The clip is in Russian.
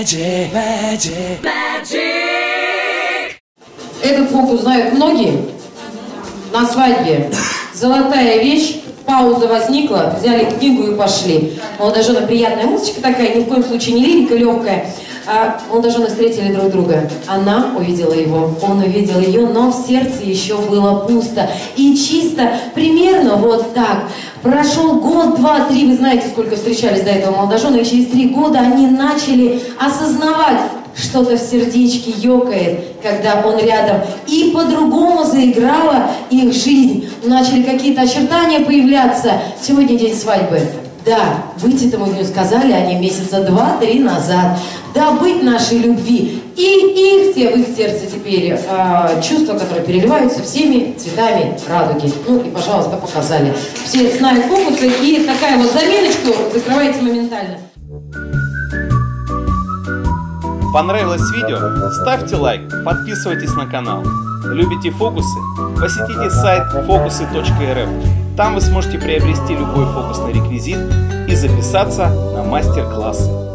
Magic, magic, Magic. Этот фокус знают многие. На свадьбе золотая вещь, пауза возникла, взяли книгу и пошли. Молодожены, приятная музычка такая, ни в коем случае не лирика легкая. А молодожены встретили друг друга. Она увидела его, он увидел ее, но в сердце еще было пусто. И чисто, примерно вот так. Прошел год, два, три, вы знаете, сколько встречались до этого молодожены, и через 3 года они начали осознавать, что-то в сердечке ёкает, когда он рядом. И по-другому заиграла их жизнь. Начали какие-то очертания появляться. Сегодня день свадьбы. Да, быть этому дню сказали они месяца 2-3 назад. Да, быть нашей любви. И их в их сердце теперь чувства, которые переливаются всеми цветами радуги. Ну и, пожалуйста, показали. Все знают фокусы, и такая вот заминочку закрываете моментально. Понравилось видео? Ставьте лайк, подписывайтесь на канал. Любите фокусы? Посетите сайт фокусы.рф. Там вы сможете приобрести любой фокусный реквизит и записаться на мастер-классы.